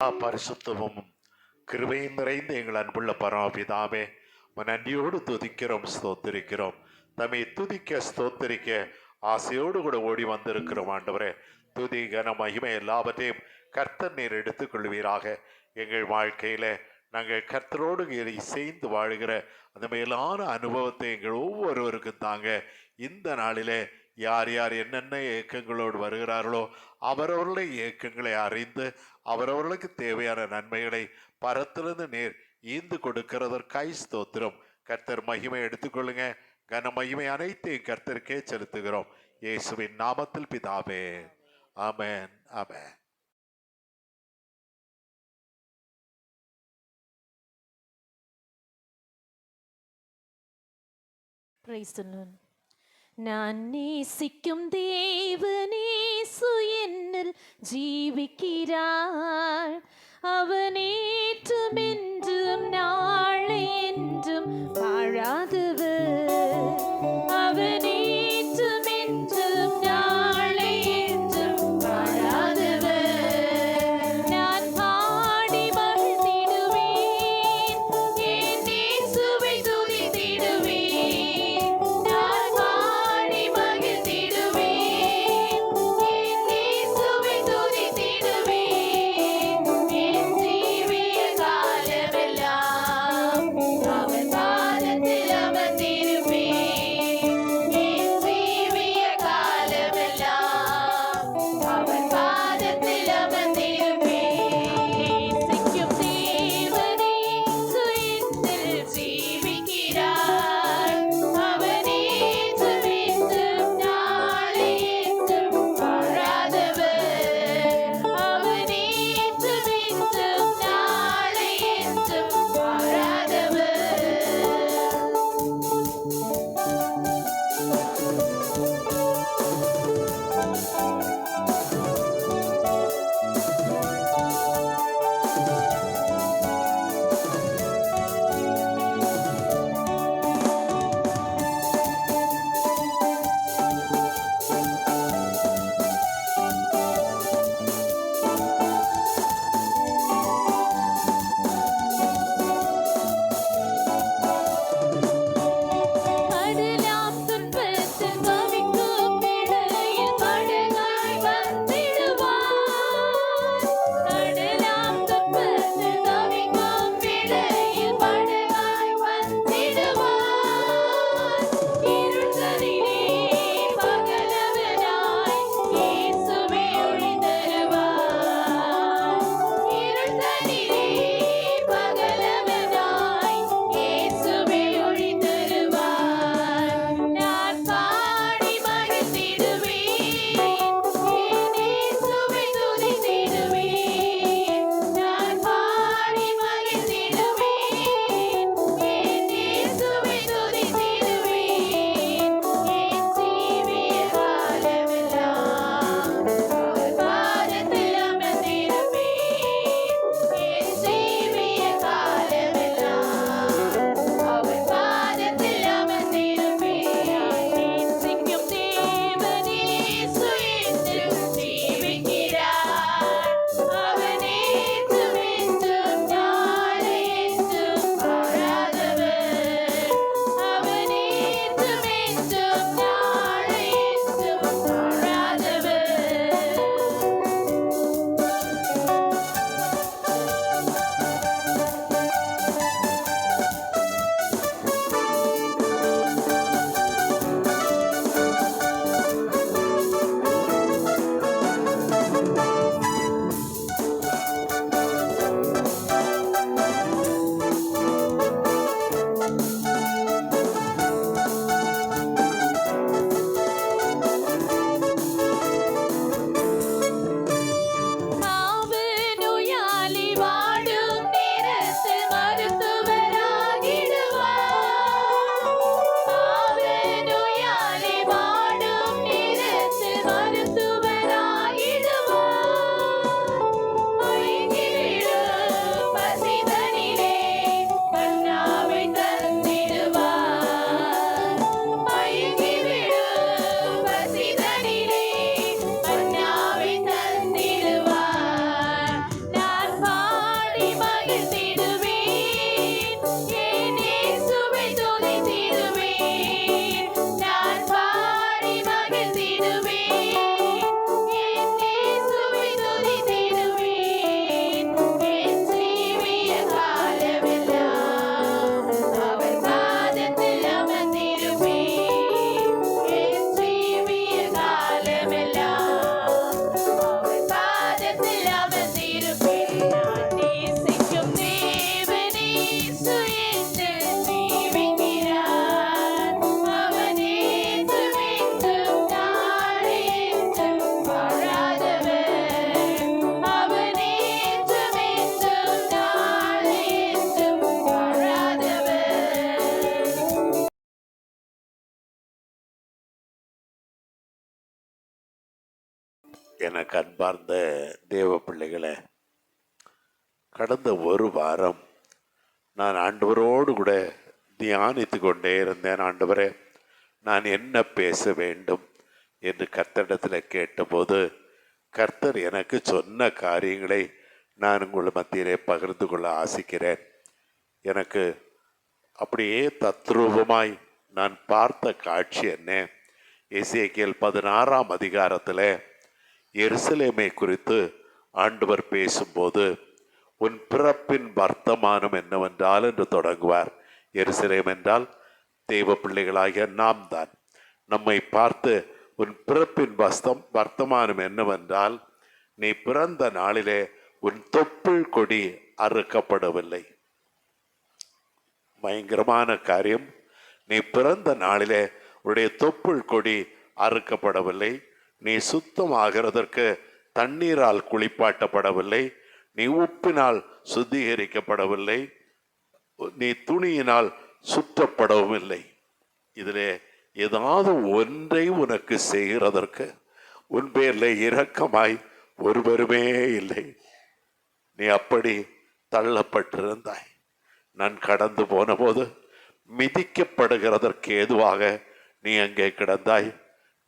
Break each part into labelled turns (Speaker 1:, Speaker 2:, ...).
Speaker 1: பரிசுத்தமும் கிருபையும் நிறைந்த எங்கள் அன்புள்ள பரமபிதாவே, நன்றியோடு துதிக்கிறோம், ஸ்தோத்திரிக்கிறோம். தம்மை துதிக்க ஸ்தோத்திரிக்க ஆசையோடு கூட ஓடி வந்திருக்கிறோம். ஆண்டவரே, துதி கன மகிமை எல்லாவற்றையும் கர்த்தர் நீர் எடுத்துக்கொள்வீராக. எங்கள் வாழ்க்கையில நாங்கள் கர்த்தரோடு இசைந்து வாழ்கிற அந்த மேலான அனுபவத்தை எங்கள் ஒவ்வொருவருக்கும் தாங்க. இந்த நாளிலே யார் யார் என்னென்ன இயக்கங்களோடு வருகிறார்களோ அவரவர்களுடைய இயக்கங்களை அறிந்து அவரவர்களுக்கு தேவையான நன்மைகளை பரத்திலிருந்து நேர் ஈந்து கொடுக்கிறதற்காய் ஸ்தோத்திரம். கர்த்தர் மகிமை எடுத்துக்கொள்ளுங்க. கன மகிமை அனைத்தையும் கர்த்தருக்கே செலுத்துகிறோம். இயேசுவின் நாமத்தில் பிதாவே, ஆமென், ஆமென்.
Speaker 2: நான் நேசிக்கும் தேவனேசு என்னில் ஜீவிக்கிறார். அவனேற்றும் என்றும் நாளை என்றும் வாழாதவர். அவனேற்றும் என்றும் நாளை என்றும் வாழாதவர். நான் பாடி மகிழ்ந்திடுவேன், என் இயேசுவை துதித்திடுவேன். நான் பாடி மகிழ்ந்திடுவேன், என் இயேசுவை துதித்திடுவேன். என் ஜீவிய காலமெல்லாம் அவர் பாதத்தில் அவர்
Speaker 1: எனக்கு அன்பார்ந்த தேவ பிள்ளைகளே, கடந்த ஒரு வாரம் நான் ஆண்டவரோடு கூட தியானித்து கொண்டே இருந்தேன். ஆண்டவரே, நான் என்ன பேச வேண்டும் என்று கர்த்தரிடத்தில் கேட்டபோது கர்த்தர் எனக்கு சொன்ன காரியங்களை நான் உங்கள் மத்தியிலே பகிர்ந்து கொள்ள ஆசிக்கிறேன். எனக்கு அப்படியே தத்ரூபமாய் நான் பார்த்த காட்சி என்ன? எசேக்கியேல் 16ஆம் அதிகாரத்தில் எருசலேமை குறித்து ஆண்டவர் பேசும்போது, உன் பிறப்பின் வர்த்தமானம் என்னவென்றால் என்று தொடங்குவார். எருசலேம் என்றால் தெய்வ பிள்ளைகளாகிய நாம் தான். நம்மை பார்த்து உன் பிறப்பின் வர்த்தமானம் என்னவென்றால், நீ பிறந்த நாளிலே உன் தொப்புள் கொடி அறுக்கப்படவில்லை. பயங்கரமான காரியம். நீ பிறந்த நாளிலே உன்னுடைய தொப்புள் கொடி அறுக்கப்படவில்லை. நீ சுத்தமாகிறதற்கு தண்ணீரால் குளிப்பாட்டப்படவில்லை. நீ உப்பினால் சுத்திகரிக்கப்படவில்லை. நீ துணியினால் சுற்றப்படவும் இல்லை. இதிலே ஏதாவது ஒன்றை உனக்கு செய்கிறதற்கு உன் பேரில் இரக்கமாய் ஒருவருமே இல்லை. நீ அப்படி தள்ளப்பட்டிருந்தாய். நான் கடந்து போன போது மிதிக்கப்படுகிறதற்கு ஏதுவாக நீ அங்கே கிடந்தாய்.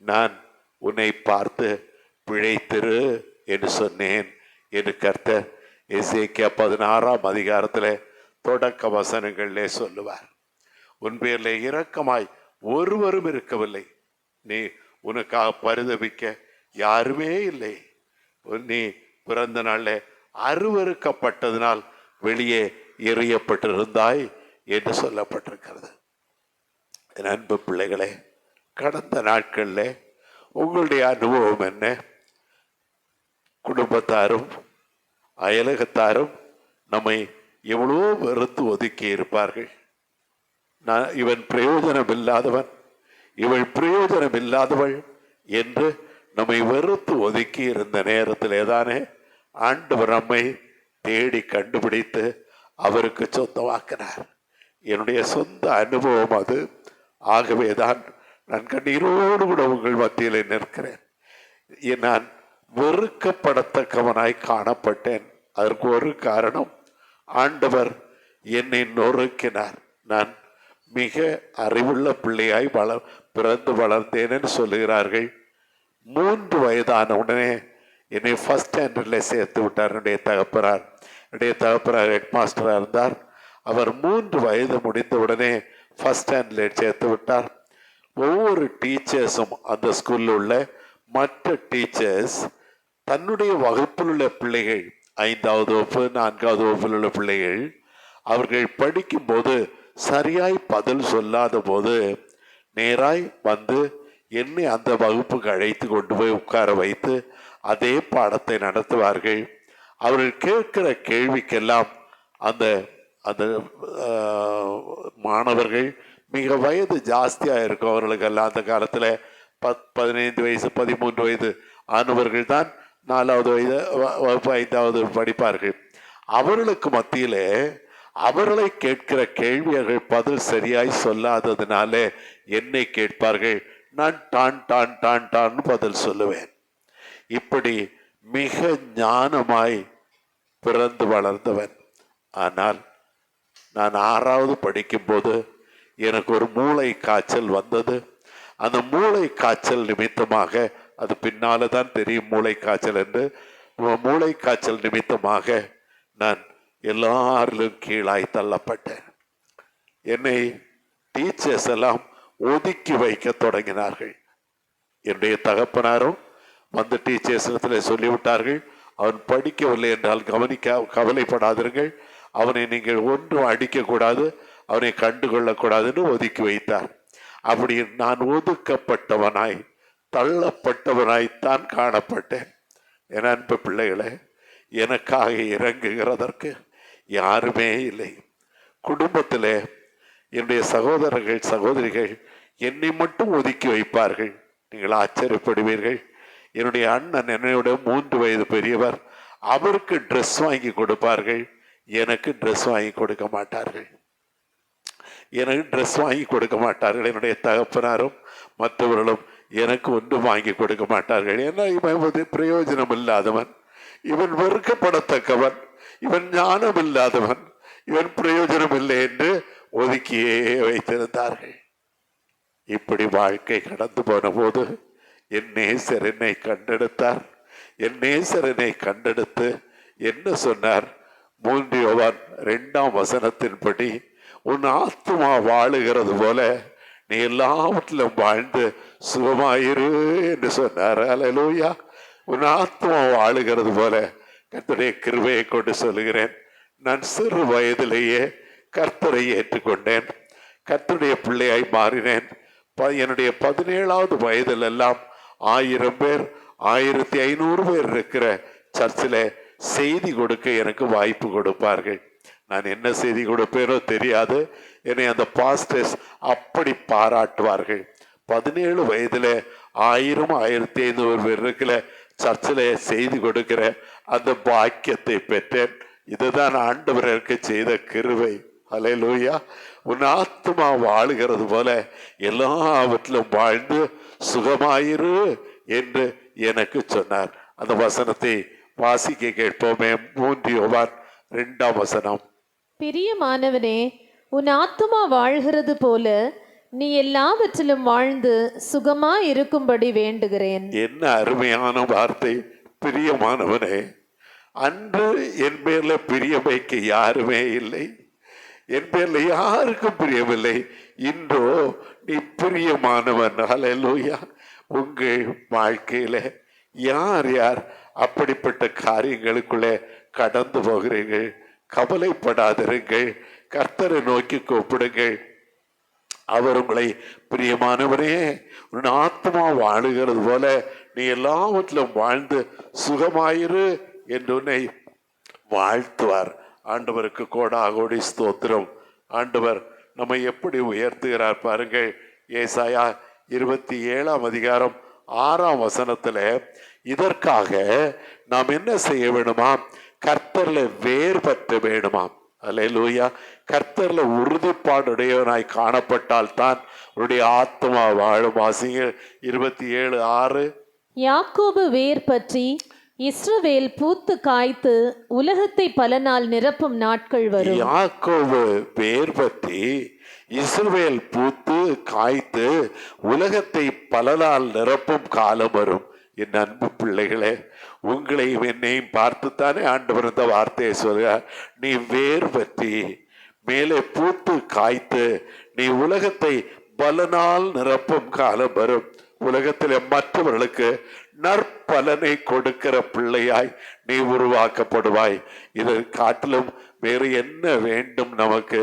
Speaker 1: நான் உன்னை பார்த்து பிழைத்திரு என்று சொன்னேன் என்று கர்த்தர் எசேக்கியா 16ஆம் அதிகாரத்தில் தொடக்க வசனங்களிலே சொல்லுவார். உன் பேரில் இரக்கமாய் ஒருவரும் இருக்கவில்லை. நீ உனக்காக பரிதபிக்க யாருமே இல்லை. நீ பிறந்த நாளில் அருவருக்கப்பட்டதினால் வெளியே எறியப்பட்டிருந்தாய் என்று சொல்லப்பட்டிருக்கிறது. என் அன்பு பிள்ளைகளே, கடந்த நாட்களில் உங்களுடைய அனுபவம் என்ன? குடும்பத்தாரும் அயலகத்தாரும் நம்மை எவ்வளோ வெறுத்து ஒதுக்கி இருப்பார்கள். இவன் பிரயோஜனம் இல்லாதவன், இவள் பிரயோஜனம் இல்லாதவள் என்று நம்மை வெறுத்து ஒதுக்கி இருந்த நேரத்திலே தானே ஆண்டவர் நம்மை தேடி கண்டுபிடித்து அவருக்கு சொந்தமாக்கினார். என்னுடைய சொந்த அனுபவம் அது. ஆகவேதான் நான் கண்ணீரோடு கூட உங்கள் மத்தியில் நிற்கிறேன். நான் வெறுக்கப்படத்தக்கவனாய் காணப்பட்டேன். அதற்கு ஒரு காரணம், ஆண்டவர் என்னை நொறுக்கினார். நான் மிக அறிவுள்ள பிள்ளையாய் பிறந்து வளர்ந்தேன் என்று சொல்லுகிறார்கள். 3 வயதான உடனே என்னை ஃபர்ஸ்ட் ஸ்டாண்டர்டில் சேர்த்து விட்டார் என்னுடைய தகப்பனார். என்னுடைய தகப்பனார் ஹெட் மாஸ்டராக இருந்தார். அவர் 3 வயது முடிந்த உடனே ஃபர்ஸ்ட் ஸ்டாண்டர்டில் சேர்த்து விட்டார். ஒவ்வொரு டீச்சர்ஸும், அந்த ஸ்கூலில் உள்ள மற்ற டீச்சர்ஸ் தன்னுடைய வகுப்பில் உள்ள பிள்ளைகள், 5வது வகுப்பு 4வது வகுப்பில் உள்ள பிள்ளைகள், அவர்கள் படிக்கும்போது சரியாய் பதில் சொல்லாத போது நேராய் வந்து என்னை அந்த வகுப்புக்கு அழைத்து கொண்டு போய் உட்கார வைத்து அதே பாடத்தை நடத்துவார்கள். அவர்கள் கேட்கிற கேள்விக்கெல்லாம் அந்த அந்த மாணவர்கள் மிக வயது ஜாஸ்தியாக இருக்கும். அவர்களுக்கெல்லாம் அந்த காலத்தில் 15 வயசு 13 வயது ஆனவர்கள் தான் 4வது வகுப்பு 5வது படிப்பார்கள். அவர்களுக்கு மத்தியில் அவர்களை கேட்கிற கேள்வியர்கள் பதில் சரியாய் சொல்லாததுனால என்னை கேட்பார்கள். நான் டான் டான் டான் டான்னு பதில் சொல்லுவேன். இப்படி மிக ஞானமாய் பிறந்து வளர்ந்தவன். ஆனால் நான் 6வது படிக்கும்போது எனக்கு ஒரு மூளை காய்ச்சல் வந்தது. அந்த மூளை காய்ச்சல் நிமித்தமாக, அது பின்னால தான் தெரியும் மூளை காய்ச்சல் என்று, மூளை காய்ச்சல் நிமித்தமாக நான் எல்லாரிலும் கீழாய் தள்ளப்பட்டேன். என்னை டீச்சர்ஸ் எல்லாம் ஒதுக்கி வைக்க தொடங்கினார்கள். என்னுடைய தகப்பனாரும் வந்து டீச்சர்ஸ் இடத்துல சொல்லிவிட்டார்கள், அவன் படிக்கவில்லை என்றால் கவலைப்படாதீர்கள், அவனை நீங்கள் ஒன்றும் அடிக்கக்கூடாது, அவனை கண்டுகொள்ளக்கூடாதுன்னு ஒதுக்கி வைத்தார். அப்படி நான் ஒதுக்கப்பட்டவனாய் தள்ளப்பட்டவனாய்த்தான் காணப்பட்டேன். என் அன்பு பிள்ளைகளே, எனக்காக இறங்குகிறதற்கு யாருமே இல்லை. குடும்பத்தில் என்னுடைய சகோதரர்கள் சகோதரிகள் என்னை மட்டும் ஒதுக்கி வைப்பார்கள். நீங்கள் ஆச்சரியப்படுவீர்கள். என்னுடைய அண்ணன் என்னோட 3 வயது பெரியவர், அவருக்கு ட்ரெஸ் வாங்கி கொடுப்பார்கள், எனக்கு ட்ரெஸ் வாங்கி கொடுக்க மாட்டார்கள். என்னுடைய தகப்பனாரும் மற்றவர்களும் எனக்கு ஒன்றும் வாங்கி கொடுக்க மாட்டார்கள். ஏன்னா இவன் பிரயோஜனம் இல்லாதவன், இவன் வெறுக்கப்படத்தக்கவன், இவன் ஞானம் இல்லாதவன், இவன் பிரயோஜனம் இல்லை என்று ஒதுக்கியே வைத்திருந்தார்கள். இப்படி வாழ்க்கை கடந்து போன போது என் நேசர் என்னை கண்டெடுத்தார். என் நேசர் என்னை கண்டெடுத்து என்ன சொன்னார்? 3 யோவான் 2 உன் ஆத்துமா வாழுகிறது போல நீ எல்லாவற்றிலும் வாழ்ந்து சுகமாயிரு என்று சொன்னார். அல்லேலூயா. உன் ஆத்துமா வாழுகிறது போல கர்த்தருடைய கிருபையை கொண்டு சொல்லுகிறேன். நான் சிறு வயதிலேயே கர்த்தரை ஏற்றுக்கொண்டேன், கர்த்தருடைய பிள்ளையாய் மாறினேன். என்னுடைய 17வது வயதில் எல்லாம் 1000 பேர் 1500 பேர் இருக்கிற சர்ச்சில் செய்தி கொடுக்க எனக்கு வாய்ப்பு கொடுப்பார்கள். நான் என்ன செய்தி கொடுப்பேனோ தெரியாது. என்னை அந்த பாஸ்டர்ஸ் அப்படி பாராட்டுவார்கள். 17 வயதுல 1000 1500 பேர் இருக்கிற சர்ச்சில் செய்தி கொடுக்கிற அந்த பாக்கியத்தை பெற்றேன். இதுதான் ஆண்டவர் எனக்கு செய்த கிருபை. அல்லேலூயா. உன் ஆத்துமா வாழுகிறது போல எல்லாவற்றிலும் வாழ்ந்து சுகமாயிரு என்று எனக்கு சொன்னார். அந்த வசனத்தை வாசிக்க கேட்போமே. 3 யோவான் 2
Speaker 3: பிரியமானவனே, உன் ஆத்துமா வாழ்கிறது போல நீ எல்லாவற்றிலும் வாழ்ந்து சுகமா இருக்கும்படி வேண்டுகிறேன்.
Speaker 1: என்ன அருமையான வார்த்தை! பிரியமானவனே, அன்று என் பேர்ல பிரியம் வைக்க யாருமே இல்லை, என் பேர்ல யாருக்கும் பிரியமில்லை. இன்றோ நீ பிரியமானவன். அல்லேலூயா. உங்கள் வாழ்க்கையில யார் யார் அப்படிப்பட்ட காரியங்களுக்குள்ளே கடந்து போகிறீர்கள்? கவலைப்படாதிருங்கள், கர்த்தரை நோக்கி கூப்பிடுங்கள். அவர் உங்களை பிரியமானவனே, உன் ஆத்மா வாழுகிறது போல நீ எல்லாவற்றிலும் வாழ்ந்து சுகமாயிரு என்று உன்னை வாழ்த்துவார். ஆண்டவருக்கு கோடாகோடி ஸ்தோத்திரம். ஆண்டவர் நம்மை எப்படி உயர்த்துகிறார் பாருங்கள். ஏசாயா 27 இதற்காக நாம் என்ன செய்ய வேணுமாம்? கர்த்தர்ல வேர் பற்ற வேணுமாம். அல்லேலூயா. கர்த்தர்ல உறுதிப்பாடுடையவனாய் காணப்பட்டால் தான் உன்னுடைய ஆத்மா வாழும். வாசிங்க 27:6.
Speaker 3: யாக்கோபு வேர் பற்றி இஸ்ரவேல் பூத்து காய்த்து உலகத்தை பல நாள் நிரப்பும் நாட்கள் வரும்.
Speaker 1: யாக்கோபு வேர் பற்றி இஸ்ரவேல் பூத்து காய்த்து உலகத்தை பல நாள் நிரப்பும் காலம் வரும். என் அன்பு பிள்ளைகளே, உங்களையும் என்னையும் பார்த்துத்தானே ஆண்டவர் இந்த வார்த்தையை சொல்கிறார். நீ வேர் பற்றி மேலே பூத்து காய்த்து நீ உலகத்தை பல நாள் நிரப்பும் காலம் வரும். உலகத்தில் மற்றவர்களுக்கு நற்பலனை கொடுக்கிற பிள்ளையாய் நீ உருவாக்கப்படுவாய். இதை காட்டிலும் வேறு என்ன வேண்டும்? நமக்கு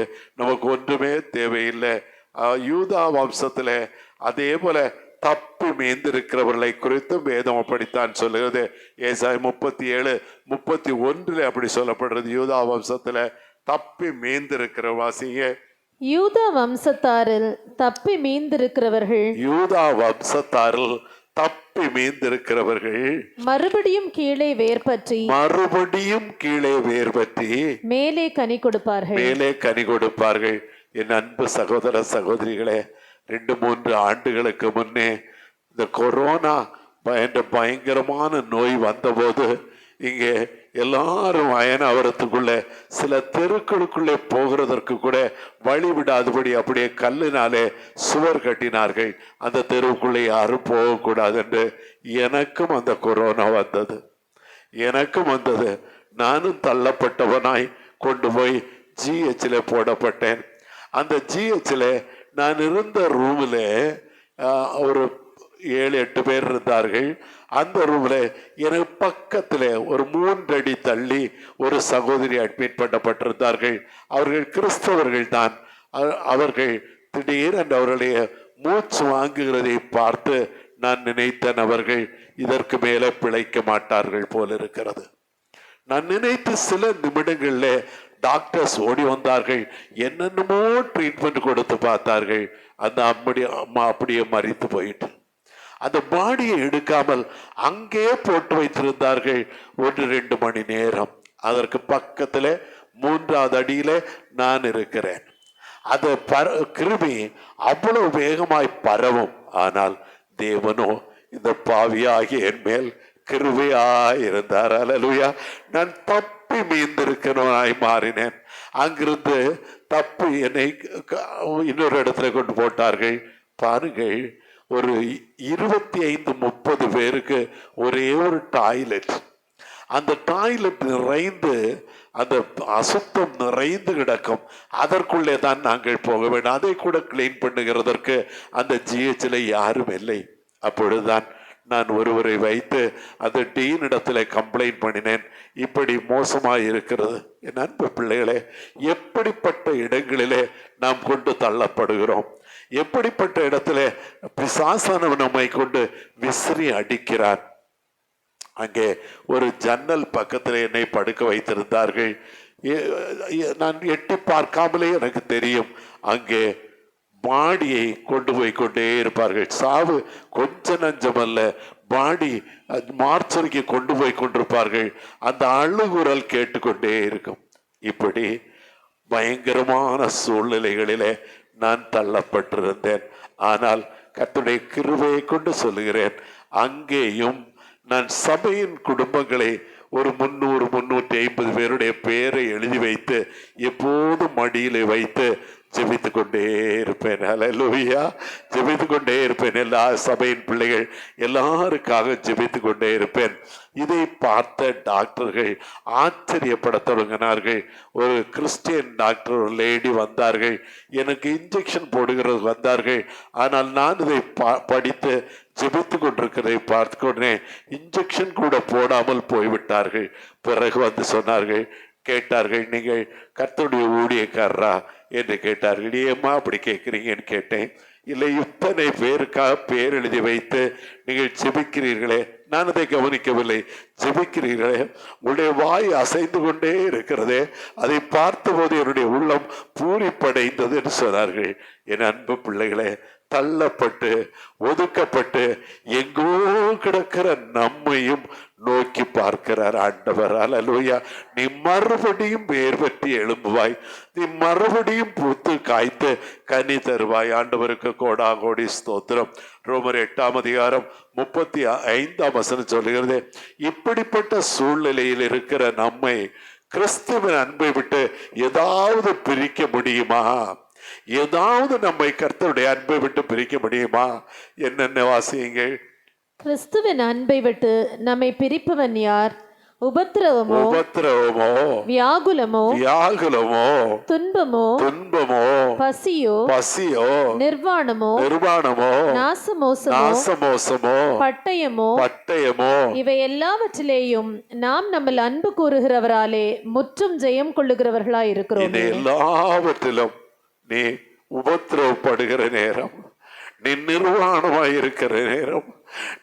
Speaker 1: ஒன்றுமே தேவையில்லை. யூதா வம்சத்துல அதே போல தப்பி மேய்ந்திருக்கிறவர்களை குறித்தும் வேதம் அப்படித்தான் சொல்லுகிறது. ஏசாயா 37:31 அப்படி சொல்லப்படுறது. யூதா வம்சத்துல தப்பி மேய்ந்திருக்கிற வாசிங்க.
Speaker 3: யூதா வம்சத்தாரில் தப்பி மீந்திருக்கிறவர்கள் மறுபடியும் கீழே வேர்பற்றி மேலே கனி கொடுப்பார்கள்.
Speaker 1: என் அன்பு சகோதர சகோதரிகளே, 2-3 ஆண்டுகளுக்கு முன்னே இந்த கொரோனா என்ற பயங்கரமான நோய் வந்தபோது இங்கே எல்லாரும் அயனாவரத்துக்குள்ள சில தெருக்களுக்குள்ளே போகிறதற்கு கூட வழி விடாதபடி அப்படியே கல்லினாலே சுவர் கட்டினார்கள். அந்த தெருவுக்குள்ளே யாரும் போகக்கூடாது என்று. எனக்கும் அந்த கொரோனா வந்தது. நானும் தள்ளப்பட்டவனாய் கொண்டு போய் ஜிஹெச்ல போடப்பட்டேன். அந்த ஜிஹெச்ல நான் இருந்த ரூமில் ஒரு 7-8 பேர் இருந்தார்கள். அந்த ரூம்ல எனக்கு பக்கத்துல ஒரு 3 அடி தள்ளி ஒரு சகோதரி அட்மிட் பண்ணப்பட்டிருந்தார்கள். அவர்கள் கிறிஸ்தவர்கள் தான். அவர்கள் திடீரென்று அவருடைய மூச்சு வாங்குகிறதை பார்த்து நான் நினைத்தேன், அவர்கள் இதற்கு மேலே பிழைக்க மாட்டார்கள் போல இருக்கிறது. நான் நினைத்து சில நிமிடங்கள்ல டாக்டர்ஸ் ஓடி வந்தார்கள். என்னென்னமோ ட்ரீட்மெண்ட் கொடுத்து பார்த்தார்கள். அந்த அம்மா அப்படியே மரித்து போயிட்டு அந்த பாடியை எடுக்காமல் அங்கே போட்டு வைத்திருந்தார்கள் 1-2 மணி நேரம். அதற்கு பக்கத்துல 3வது அடியில நான் இருக்கிறேன். அது கிருமி அவ்வளவு வேகமாய் பரவும். ஆனால் தேவனோ இந்த பாவியாகிய என் மேல் கிருபையாயிருந்தார். அல்லேலூயா. நான் தப்பி மீந்திருக்கிறவனாய் மாறினேன். அங்கிருந்து தப்பி என்னை இன்னொரு இடத்துல கொண்டு போட்டார்கள். பாருங்கள், ஒரு 25-30 பேருக்கு ஒரே ஒரு டாய்லெட். அந்த டாய்லெட் நிறைந்து, அந்த அசுத்தம் நிறைந்து கிடக்கும். அதற்குள்ளே தான் நாங்கள் போக வேண்டும். அதை கூட கிளீன் பண்ணுகிறதற்கு அந்த ஜிஹெச்ல யாரும் இல்லை. அப்பொழுதுதான் நான் ஒருவரை வைத்து அந்த டீன் இடத்துல கம்ப்ளைண்ட் பண்ணினேன், இப்படி மோசமாக இருக்கிறது. என் அன்பு பிள்ளைகளே, எப்படிப்பட்ட இடங்களிலே நாம் கொண்டு தள்ளப்படுகிறோம், எப்படிப்பட்ட இடத்துல பிசாசானவன் நம்மை கொண்டு விசிறி அடிக்கிறான். அங்கே ஒரு ஜன்னல் பக்கத்தில் என்னை படுக்க வைத்திருந்தார்கள். நான் எட்டி பார்க்காமலே எனக்கு தெரியும், அங்கே பாடியை கொண்டு போய் கொண்டே இருப்பார்கள். சாவு கொஞ்ச நஞ்சமல்ல, பாடி மார்ச்சரிக்கு கொண்டு போய் கொண்டிருப்பார்கள். அந்த அழுகுரல் கேட்டுக்கொண்டே இருக்கும். இப்படி பயங்கரமான சூழ்நிலைகளிலே நான் தள்ளப்பட்டிருந்தேன். ஆனால் கர்த்தருடைய கிருபையை கொண்டு சொல்லுகிறேன், அங்கேயும் நான் சபையின் குடும்பங்களை ஒரு 300-350 பேருடைய பெயரை எழுதி வைத்து எப்போதும் மடியிலே வைத்து ஜெபித்து கொண்டே இருப்பேன். அல்லேலூயா. ஜெபித்து கொண்டே இருப்பேன். எல்லா சபையின் பிள்ளைகள் எல்லாருக்காக ஜெபித்து கொண்டே இருப்பேன். இதை பார்த்த டாக்டர்கள் ஆச்சரியப்பட தொடங்கினார்கள். ஒரு கிறிஸ்டியன் டாக்டர், ஒரு லேடி வந்தார்கள். எனக்கு இன்ஜெக்ஷன் போடுகிறது வந்தார்கள். ஆனால் நான் இதை படித்து ஜெபித்து கொண்டிருக்கிறதை பார்த்து கொண்டே இன்ஜெக்ஷன் கூட போடாமல் போய்விட்டார்கள். பிறகு வந்து சொன்னார்கள், கேட்டார்கள், நீங்கள் கர்த்தருடைய ஊழியக்காரரா என்று கேட்டார்கள். ஏம்மா அப்படி கேட்குறீங்கன்னு கேட்டேன். இல்லை, இத்தனை பேருக்காக பேர் எழுதி வைத்து நீங்கள் ஜெபிக்கிறீர்களே, நான் அதை கவனிக்கவில்லை. ஜெபிக்கிறீர்களே, உங்களுடைய வாய் அசைந்து கொண்டே இருக்கிறதே, அதை பார்த்தபோது என்னுடைய உள்ளம் பூரிப்படைந்தது என்று சொன்னார்கள். என் அன்பு பிள்ளைகளே, தள்ளப்பட்டு ஒதுக்கப்பட்டு எங்கோ கிடக்கிற நம்மையும் நோக்கி பார்க்கிறார் ஆண்டவர். அல்லேலூயா. நீ மறுபடியும் வேர் பற்றி எழும்புவாய், நீ மறுபடியும் பூத்து காய்த்து கனி தருவாய். ஆண்டவருக்கு கோடா கோடி ஸ்தோத்திரம். ரோமர் 8:35 சொல்லுகிறது, இப்படிப்பட்ட சூழ்நிலையில் இருக்கிற நம்மை கிறிஸ்துவின் அன்பை விட்டு ஏதாவது பிரிக்க முடியுமா? ஏதாவது நம்மை கர்த்தருடைய அன்பை விட்டு பிரிக்க முடியுமா? என்னென்ன வாசியுங்கள்.
Speaker 3: கிறிஸ்துவின் அன்பை விட்டு நம்மை பிரிப்பவன் யார்? உபத்திரவமோ, வியாகுலமோ, துன்பமோ, பசியோ, நிர்வாணமோ, நாசமோசமோ, பட்டயமோ, இவை எல்லாவற்றிலேயும் நாம் நம்மில் அன்பு கூறுகிறவராலே முற்றும் ஜெயம் கொள்ளுகிறவர்களாய் இருக்கிறோம்.
Speaker 1: எல்லாவற்றிலும் நீ உபத்திரவப்படுகிற நேரம், நீ நிர்வாணமாய் இருக்கிற நேரம்,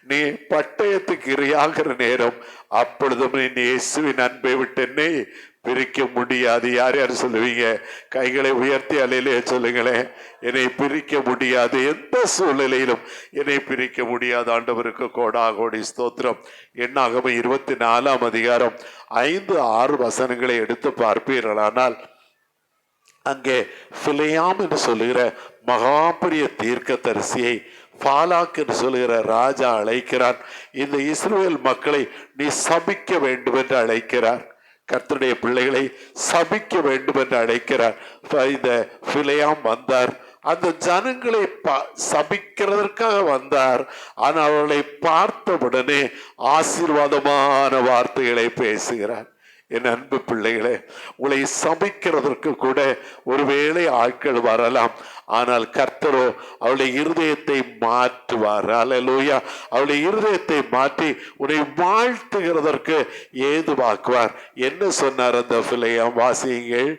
Speaker 1: நீ பட்டயத்துக்கு இரையாகிற நேரம், அப்பொழுதும் நீ இயேசுவின் அன்பை விட்டு என்னை பிரிக்க முடியாது. யார் யார் சொல்லுவீங்க? கைகளை உயர்த்தி அலையிலே சொல்லுங்களேன். என்னை பிரிக்க முடியாது, எந்த சூழ்நிலையிலும் என்னை பிரிக்க முடியாது. ஆண்டவருக்கு கோடா கோடி ஸ்தோத்திரம். என்னாகமம் 24:5-6 எடுத்து பார்ப்பீர்களானால், அங்கே பிலேயாம் என்று சொல்லுகிற மகாபெரிய தீர்க்க தரிசியை பாலாக் என்று சொல்லுகிற ராஜா அழைக்கிறான். இந்த இஸ்ரவேல் மக்களை நீ சபிக்க வேண்டும் என்று அழைக்கிறார். கர்த்தருடைய பிள்ளைகளை சபிக்க வேண்டும் என்று அழைக்கிறார். இந்த பிலேயாம் வந்தார், அந்த ஜனங்களை சபிக்கிறதற்காக வந்தார். ஆனால் அவர்களை பார்த்தவுடனே ஆசீர்வாதமான வார்த்தைகளை பேசுகிறார். என் அன்பு பிள்ளைகளே, உங்களை சபிக்கிறதற்கு கூட ஒருவேளை ஆட்கள் வரலாம். ஆனால் கர்த்தரோ அவளுடைய இருதயத்தை மாற்றுவார். அல்லேலூயா. அவளுடைய இருதயத்தை மாற்றி உன்னை வாழ்த்துகிறதற்கு ஏதுவாக்குவார். என்ன சொன்னார் அந்த பிலேயாம்? வாசியுங்கள்.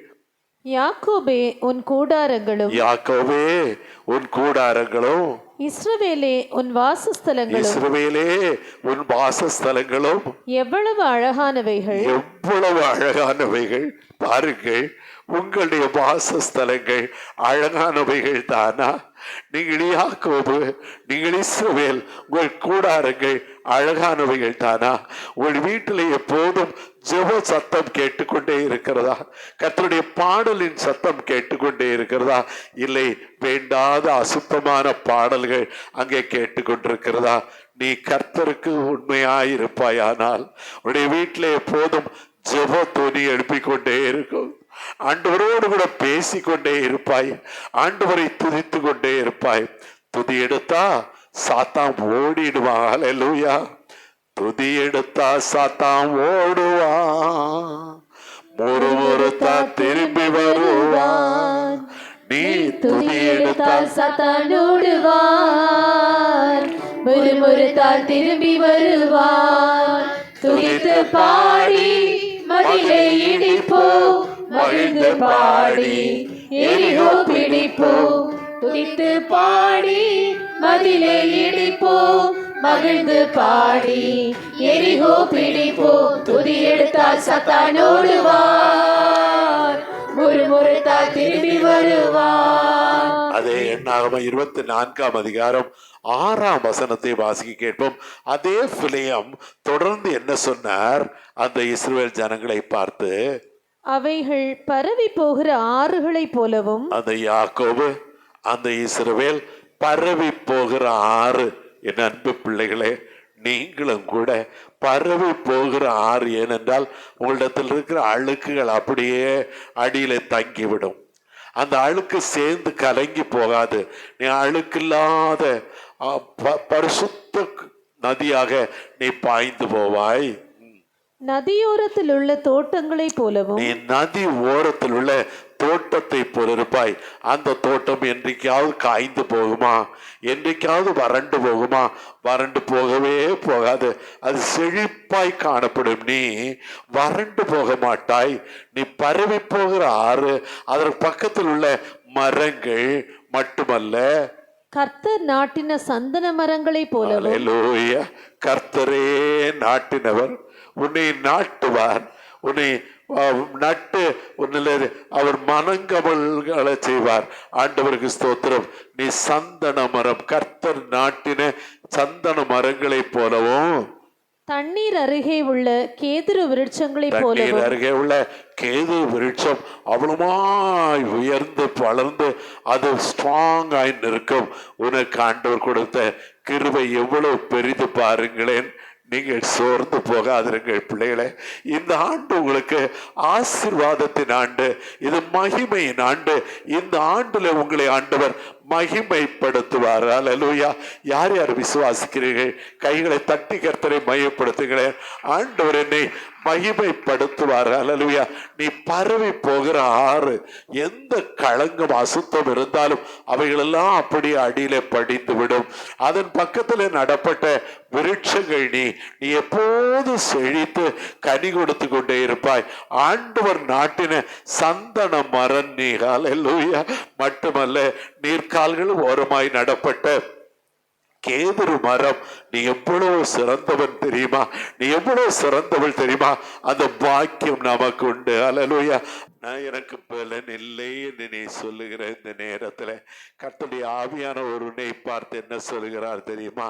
Speaker 3: யாக்கோபே உன் கூடாரங்களும்,
Speaker 1: யாக்கோபே உன் கூடாரங்களும்,
Speaker 3: இஸ்ரவேலே உன் வாசஸ்தலங்களும்,
Speaker 1: இஸ்ரவேலே உன் வாசஸ்தலங்களும்
Speaker 3: எவ்வளவு அழகானவைகள்,
Speaker 1: எவ்வளவு அழகானவைகள். பாருங்கள், உங்களுடைய வாசஸ்தலங்கள் அழகானவைகள் தானா? நீங்கள் யாக்கோபு, நீங்கள் இஸ்ரவேல், உங்கள் கூடாரங்கள் அழகானவைகள் தானா? உங்கள் வீட்டில் எப்போதும் ஜெப சத்தம் கேட்டுக்கொண்டே இருக்கிறதா? கர்த்தருடைய பாடலின் சத்தம் கேட்டுக்கொண்டே இருக்கிறதா? இல்லை வேண்டாத அசுத்தமான பாடல்கள் அங்கே கேட்டுக்கொண்டிருக்கிறதா? நீ கர்த்தருக்கு உண்மையாயிருப்பாயானால் உன்னுடைய வீட்டில் எப்போதும் ஜெப துணி எழுப்பிக் கொண்டே இருக்கும். ஆண்டவரோடு கூட பேசிக்கொண்டே இருப்பாய். ஆண்டவரை துதித்து கொண்டே இருப்பாய். துதி எடுத்தா சாத்தான் ஓடிடுவான். ஹல்லேலூயா. துதி எடுத்தா சாத்தான் ஓடுவான், முறுமுறுத்தா திரும்பி வருவான். நீ துதி எடுத்தால்
Speaker 3: சாத்தான் ஓடுவார், முறுமுறுத்தால் திரும்பி வருவார். துதித்து பாடி மதிலை இடிப்போம், மகிழ்ந்து பாடி எரிகோ பிடிப்போம். துதித்து பாடி மதிலை இடிப்போம், மகிழ்ந்து பாடி எரிகோ பிடிப்போம். துதி எடுத்தால் சாத்தான் ஓடுவார், முறுமுறுத்தால் திரும்பி வருவார்.
Speaker 1: அதே எண்ணாகம 24ஆம் அதிகாரம் 6ஆம் வசனத்தை வாசிக்க கேட்போம். அதே பிலேயாம் தொடர்ந்து என்ன சொன்னார் அந்த இஸ்ரவேல் ஜனங்களை பார்த்து?
Speaker 3: அவைகள் பரவி போகிற ஆறுகளைப் போலவும்.
Speaker 1: அந்த யாக்கோபு, அந்த இஸ்ரவேல் பரவி போகிற ஆறு. என் அன்பு பிள்ளைகளே, நீங்களும் கூட பரவி போகிற ஆறு. ஏனென்றால் உங்களிடத்தில் இருக்கிற அழுக்குகள் அப்படியே அடியில தங்கிவிடும். அந்த அழுக்கு சேர்ந்து கலங்கி போகாது. நீ அழுக்கில்லாத பரிசுத்த நதியாக நீ பாய்ந்து போவாய்.
Speaker 3: நதியோரத்தில் உள்ள தோட்டங்களைப் போலவும்.
Speaker 1: நீ நதி ஓரத்தில் உள்ள தோட்டத்தை போல இருப்பாய். அந்த தோட்டம் என்றைக்காவது காய்ந்து போகுமா? என்றைக்காவது வறண்டு போகுமா? வறண்டு போகவே போகாது. அது செழிப்பாய் காணப்படும். நீ வறண்டு போக மாட்டாய். நீ பரவி போகிற ஆறு. அதற்கு பக்கத்தில் உள்ள மரங்கள் மட்டுமல்ல,
Speaker 3: கர்த்தர் நாட்டின சந்தன மரங்களைப் போலவும்.
Speaker 1: அல்லேலூயா. கர்த்தரே நாட்டினவர். உன்னை நாட்டுவார். உன்னை நட்டு உன்னில் அவர் மனங்கமல்களை செய்வார். ஆண்டவருக்கு ஸ்தோத்திரம். நீ சந்தன மரம், கர்த்தர் நாட்டின சந்தன மரங்களை போலவும்,
Speaker 3: தண்ணீர் அருகே உள்ள கேதுரு விருட்சங்களைப் போலவும்.
Speaker 1: தண்ணீர் அருகே உள்ள கேது விருட்சம் அவ்வளவாய் உயர்ந்து வளர்ந்து அது ஸ்ட்ராங் ஆய் நிற்கும். உனக்கு ஆண்டவர் கொடுத்த கிருபை எவ்வளவு பெரிது பாருங்களேன். நீங்கள் சோர்ந்து போகாதிருங்கள் பிள்ளைகளே. இந்த ஆண்டு உங்களுக்கு ஆசீர்வாதத்தின் ஆண்டு. இது மகிமையின் ஆண்டு. இந்த ஆண்டுல உங்களை ஆண்டவர் மகிமைப்படுத்துவார். அல்லேலூயா. யார் யார் விசுவாசிக்கிறீர்கள்? கைகளை தட்டி கர்த்தரை மையப்படுத்துகிறேன். ஆண்டவர் என்னை மகிமைப்படுத்துவார். அல்லேலூயா. நீ பரவி போகிற ஆறு. எந்த களங்கம் அசுத்தம் இருந்தாலும் அவைகளெல்லாம் அப்படியே அடியில படிந்து விடும். அதன் பக்கத்துல நடப்பட்ட விருட்சங்கள் நீ எப்போது செழித்து கனி கொடுத்து கொண்டே இருப்பாய். ஆண்டவர் நாட்டின சந்தன மரம் நீ. அல்லேலூயா. மட்டுமல்ல, நீர்க்கால்களும் ஓரமாய் நடப்பட்ட கேதுரு மரம். நீ எவ்வளவு சிறந்தவன் தெரியுமா? நீ எவ்வளவு சிறந்தவள் தெரியுமா? அந்த பாக்கியம் நமக்கு உண்டு. அல்லேலூயா. நான் எனக்கு பலன் இல்லை என்று நீ சொல்லுகிற இந்த நேரத்துல கர்த்தருடைய ஆவியான ஒருவனை பார்த்து என்ன சொல்லுகிறார் தெரியுமா?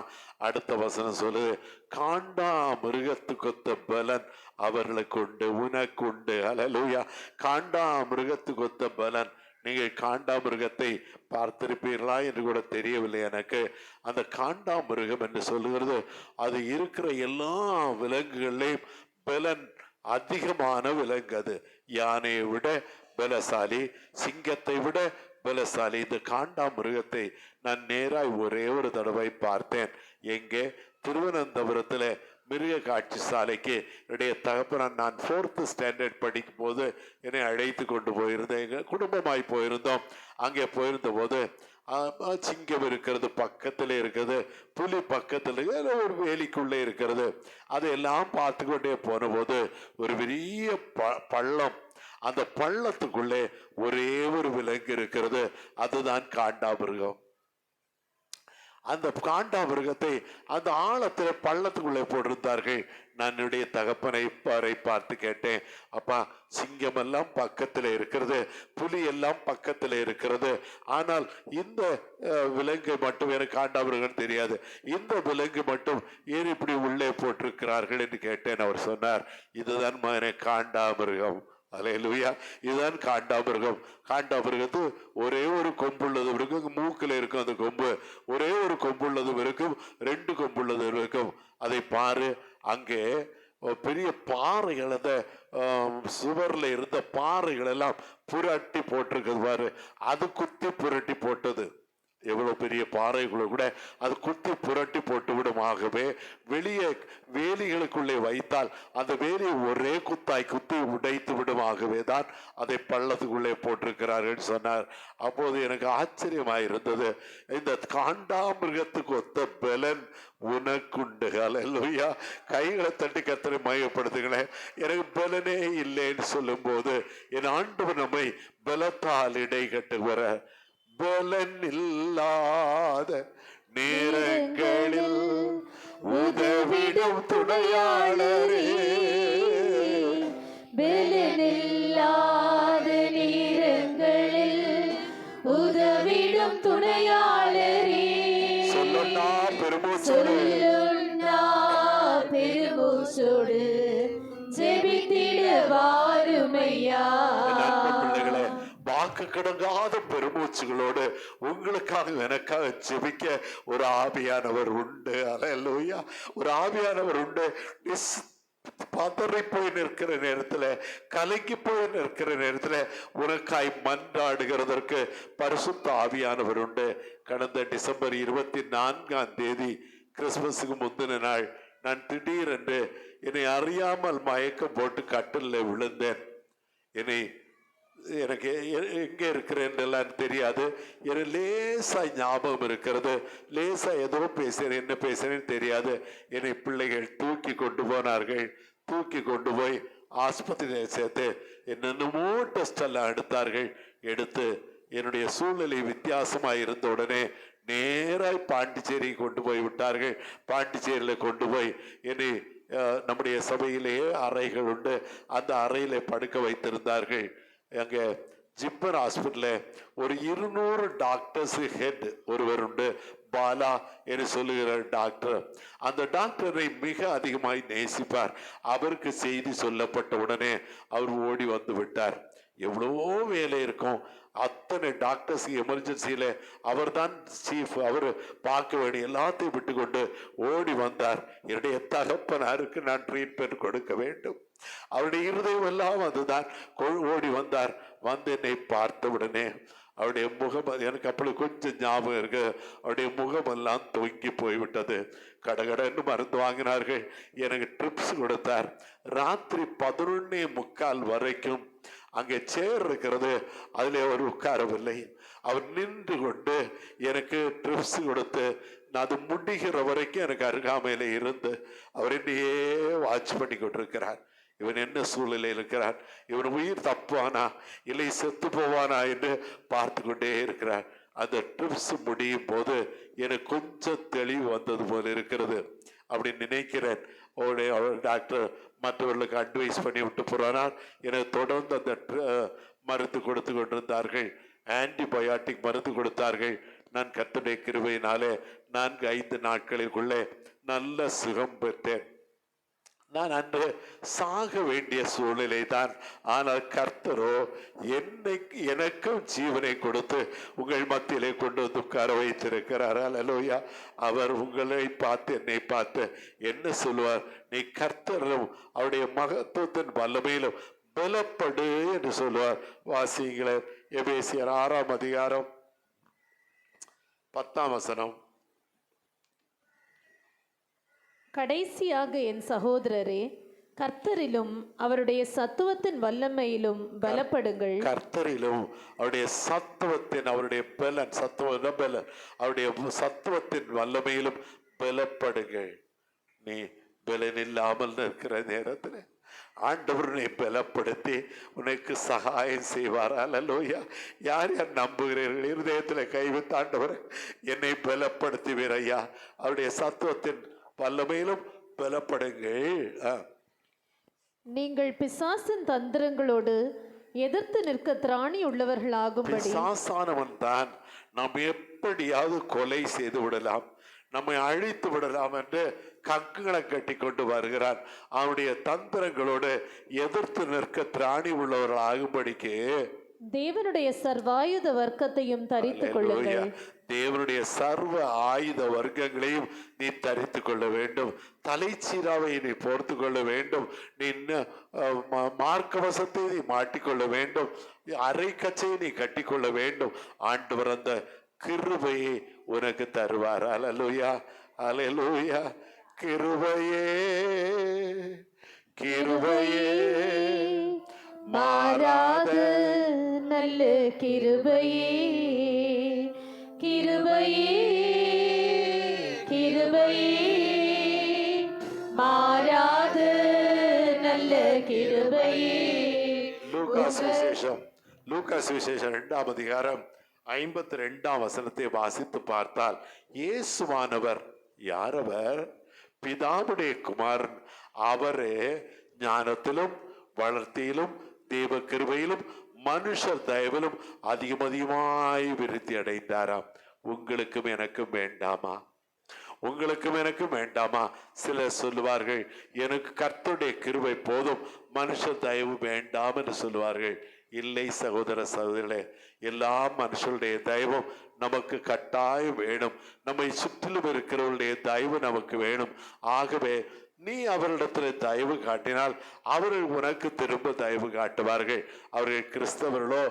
Speaker 1: அடுத்த வசனம் சொல்லுது, காண்டா மிருகத்துக்கொத்த பலன் அவர்களுக்கு உண்டு, உனக்கு உண்டு. அல்லேலூயா. காண்டா மிருகத்துக்கொத்த பலன். நீங்கள் காண்டாமிருகத்தை பார்த்திருப்பீர்களா என்று கூட தெரியவில்லை எனக்கு. அந்த காண்டாமிருகம் என்று சொல்லுகிறது, அது இருக்கிற எல்லா விலங்குகளையும் பலன் அதிகமான விலங்கு. அது யானையை விட பலசாலி, சிங்கத்தை விட பலசாலி. இந்த காண்டாமிருகத்தை நான் நேராய் ஒரே ஒரு தடவை பார்த்தேன். எங்கே? திருவனந்தபுரத்துல மிருக காட்சி சாலைக்கு என்னுடைய தகப்பனார், நான் 4th ஸ்டாண்டர்ட் படிக்கும் போது என்னை அழைத்து கொண்டு போயிருந்தேன். எங்கள் குடும்பமாய் போயிருந்தோம். அங்கே போயிருந்த போது சிங்கம் இருக்கிறது, பக்கத்துல இருக்கிறது, புலி பக்கத்துல ஒரு வேலிக்குள்ளே இருக்கிறது. அதையெல்லாம் பார்த்து கொண்டே போன போது ஒரு பெரிய பள்ளம். அந்த பள்ளத்துக்குள்ளே ஒரே ஒரு விலங்கு இருக்கிறது. அதுதான் காண்டாமிருகம். அந்த காண்டாமிருகத்தை அந்த ஆழத்துல பள்ளத்துக்குள்ளே போட்டிருந்தார்கள். நான் என்னுடைய தகப்பனை பார்த்து கேட்டேன், அப்பா, சிங்கம் எல்லாம் பக்கத்துல இருக்கிறது, புலி எல்லாம் பக்கத்துல இருக்கிறது, ஆனால் இந்த விலங்கு மட்டும், எனக்கு காண்டாமிருகம் தெரியாது, இந்த விலங்கு மட்டும் ஏன் இப்படி உள்ளே போட்டிருக்கிறார்கள் என்று கேட்டேன். அவர் சொன்னார், இதுதான் மகனே காண்டாமிருகம். அல்லேலூயா. இதுதான் காண்டாமிருகம். காண்டாமிருகத்து ஒரே ஒரு கொம்புள்ளது இருக்கும், மூக்கில் இருக்கும் அந்த கொம்பு. ஒரே ஒரு கொம்புள்ளதும் இருக்கும், 2 கொம்புள்ளதும் இருக்கும். அதை பாரு, அங்கே பெரிய பாறைகள், அந்த சுவர்ல இருந்த பாறைகள் எல்லாம் புரட்டி போட்டிருக்கிறது பாரு. அது குத்தி புரட்டி போட்டது. எவ்வளவு பெரிய பாறைகளை கூட அது குத்தி புரட்டி போட்டு விடும். ஆகவே வெளியே வேலிகளுக்குள்ளே வைத்தால் அந்த வேலியை ஒரே குத்தாய் குத்தி உடைத்து விடும். ஆகவே தான் அதை பள்ளத்துக்குள்ளே போட்டிருக்கிறார்கள் சொன்னார். அப்போது எனக்கு ஆச்சரியமாயிருந்தது, இந்த காண்டாமிருகத்துக்கு ஒத்த பலன் உனக்குண்டு. அல்லேலூயா. கைகளை தட்டி கர்த்தரை மையப்படுத்துங்களேன். எனக்கு பலனே இல்லைன்னு சொல்லும் போது என் ஆண்டவர் நம்மை பலத்தால் இடை கட்டுகிற பலன் இல்லாத நேரங்களில் உதவிடும் துணையாளரே,
Speaker 2: பலனில்லாத நேரங்களில் உதவிடும் துணையாளரே,
Speaker 1: சொல்லுண்ணா பெருமூச்சோடு,
Speaker 2: சொல்லுண்ணா பெருமூச்சோடு ஜெபித்திட வாருமையா.
Speaker 1: பிள்ளைகளே, வாக்கு கிடங்காத பெருமூச்சுகளோடு உங்களுக்காக எனக்காக ஜெபிக்க ஒரு ஆவியானவர் உண்டு. அல்லேலூயா. ஒரு ஆவியானவர் உண்டு. பதறி போய் நிற்கிற நேரத்துல, கலங்கி போய் நிற்கிற நேரத்துல உனக்காய் மன்றாடுகிறதற்கு பரிசுத்த ஆவியானவர் உண்டு. கடந்த டிசம்பர் 24 கிறிஸ்துமஸுக்கு முந்தின நாள் நான் திடீரென்று என்னை அறியாமல் மயக்கம் போட்டு கட்டில விழுந்தேன். எனக்கு எங்கே இருக்கிறேன் எல்லாம் தெரியாது. எனக்கு லேசா ஞாபகம் இருக்கிறது, லேசா ஏதோ பேசுறேன், என்ன பேசுறேன்னு தெரியாது. என்னை பிள்ளைகள் தூக்கி கொண்டு போனார்கள். தூக்கி கொண்டு போய் ஆஸ்பத்திரியை சேர்த்து என்னென்னமோ டெஸ்ட் எல்லாம் எடுத்தார்கள். எடுத்து என்னுடைய சூழ்நிலை வித்தியாசமாக இருந்த உடனே நேராய் பாண்டிச்சேரி கொண்டு போய் விட்டார்கள். பாண்டிச்சேரியில் கொண்டு போய் என்னை நம்முடைய சபையிலேயே அறைகள் உண்டு, அந்த அறையில படுக்க வைத்திருந்தார்கள். அங்கே ஜிப்மர் ஹாஸ்பிட்டல்ல ஒரு 200 டாக்டர்ஸ் ஹெட் ஒருவர் உண்டு, பாலா என்று சொல்லுகிற டாக்டர். அந்த டாக்டரை மிக அதிகமாய் நேசிப்பார். அவருக்கு செய்தி சொல்லப்பட்ட உடனே அவர் ஓடி வந்து விட்டார். எவ்வளவோ வேலை இருக்கும், அத்தனை டாக்டர்ஸ் எமர்ஜென்சியில அவர் தான் சீஃப், அவர் பார்க்க வேண்டிய எல்லாத்தையும் விட்டு கொண்டு ஓடி வந்தார். என்னுடைய தகப்பனாருக்கு நான் ட்ரீட்மெண்ட் கொடுக்க வேண்டும். அவருடைய இருதயம் எல்லாம் அதுதான். ஓடி வந்தார். வந்து என்னை பார்த்த உடனே அவருடைய முகம், எனக்கு அப்படி கொஞ்சம் ஞாபகம் இருக்கு, அவருடைய முகமெல்லாம் தொங்கி போய்விட்டது. கடகடன்னு மருந்து வாங்கினார்கள். எனக்கு ட்ரிப்ஸ் கொடுத்தார். ராத்திரி 11:45 வரைக்கும் அங்கே சேர் இருக்கிறது, அதில் அவர் உட்காரவில்லை. அவர் நின்று கொண்டு எனக்கு ட்ரிப்ஸ் கொடுத்து அது முடிகிற வரைக்கும் எனக்கு அருகாமையில இருந்து அவர் என்னையே வாட்ச் பண்ணி கொண்டிருக்கிறார். இவன் என்ன சூழ்நிலையில் இருக்கிறான், இவன் உயிர் தப்புவானா இல்லை செத்து போவானா என்று பார்த்து கொண்டே இருக்கிறார். அந்த ட்ரிப்ஸ் முடியும் போது எனக்கு கொஞ்சம் தெளிவு வந்தது போல இருக்கிறது அப்படின்னு நினைக்கிறேன். அவர் டாக்டர் மற்றவர்களுக்கு அட்வைஸ் பண்ணி விட்டு போறார். எனக்கு தொடர்ந்து அந்த மருந்து கொடுத்து கொண்டிருந்தார்கள். ஆன்டிபயோட்டிக் மருந்து கொடுத்தார்கள். நான் கர்த்தருடைய கிருபையினாலே 4-5 நாட்களுக்குள்ளே நல்ல சுகம் பெற்றேன். நான் அன்று சாக வேண்டிய சூழ்நிலை தான். ஆனால் கர்த்தரோ எனக்கும் ஜீவனை கொடுத்து உங்கள் மத்தியிலே கொண்டு வந்து உட்கார வைத்திருக்கிறார். அல்லேலூயா. அவர் உங்களை பார்த்து என்னை பார்த்து என்ன சொல்லுவார், நீ கர்த்தரும் அவருடைய மகத்துவத்தின் வல்லமையிலும் பலப்படு என்று சொல்லுவார். வாசிங்களே, எபேசியர் 6ஆம் அதிகாரம் 10ஆம் வசனம்.
Speaker 3: கடைசியாக என் சகோதரரே, கர்த்தரிலும் அவருடைய சத்துவத்தின் வல்லமையிலும் பலப்படுங்கள்.
Speaker 1: கர்த்தரிலும் அவருடைய சத்துவத்தின், அவருடைய பலன், சத்துவம் பலன், அவருடைய சத்துவத்தின் வல்லமையிலும் பலப்படுங்கள். நீ பலன் இல்லாமல் இருக்கிற நேரத்தில் ஆண்டவர் உன்னை பலப்படுத்தி உனக்கு சகாயம் செய்வார். அல்லேலூயா. யார் யார் நம்புகிறீர்கள்? இருதயத்தில் கைவிட்டு ஆண்டவர் என்னை பலப்படுத்துவீர் ஐயா, அவருடைய சத்துவத்தின் வல்லமையிலும் பலப்படுங்கள்.
Speaker 3: நீங்கள் பிசாசின் தந்திரங்களோடு எதிர்த்து நிற்க திராணி உள்ளவர்களாகும்படி.
Speaker 1: பிசாசானவன் தான் நாம் எப்படியாவது கொலை செய்து விடலாம், நம்மை அழித்து விடலாம் என்று கக்குகளை கட்டி கொண்டு வருகிறான். அவனுடைய தந்திரங்களோடு எதிர்த்து நிற்க திராணி உள்ளவர்கள் ஆகும்படிக்கு
Speaker 3: தேவனுடைய சர்வாயுத வர்க்கத்தையும் தரித்துக் கொள்ளுங்கள்.
Speaker 1: தேவனுடைய சர்வ ஆயுத வர்க்கங்களையும் நீ தரித்து கொள்ள வேண்டும். தலைச்சீராவை நீ போர்த்து கொள்ள வேண்டும். நீ மார்க்கவசத்தை நீ மாட்டிக்கொள்ள வேண்டும். அரை கச்சையை நீ கட்டிக்கொள்ள வேண்டும். ஆண்டவர் அந்த கிருபையை உனக்கு தருவார். அல்லேலூயா, அல்லேலூயா. கிருபையே, கிருபையே,
Speaker 3: மாறாத நல்ல கிருபையே, கிருபையே, கிருபையே, மாறாத நல்ல கிருபையே.
Speaker 1: லூக்கா சுவிசேஷம் 2ஆம் அதிகாரம் 52ஆம் வசனத்தை வாசித்து பார்த்தால், இயேசுவானவர் யாரவர்? பிதாவுடைய குமாரன். அவரே ஞானத்திலும் வளர்த்தியிலும் தேவ கிருபையிலும் மனுஷர் தயவிலும் அதிகமாய் விருத்தி அடைந்தாராம். உங்களுக்கும் எனக்கும் வேண்டாமா? உங்களுக்கும் எனக்கும் வேண்டாமா? சிலர் சொல்லுவார்கள், எனக்கு கர்த்தருடைய கிருபை போதும், மனுஷ தயவு வேண்டாம் என்று சொல்லுவார்கள். இல்லை சகோதர சகோதரிகளே, எல்லா மனுஷருடைய தயவும் நமக்கு கட்டாயம் வேணும். நம்மை சுற்றிலும் இருக்கிறவருடைய தயவு நமக்கு வேணும். ஆகவே நீ அவரிடத்தில் தயவு காட்டினால் அவர்கள் உனக்கு திரும்ப தயவு காட்டுவார்கள். அவர்கள் கிறிஸ்தவர்களோ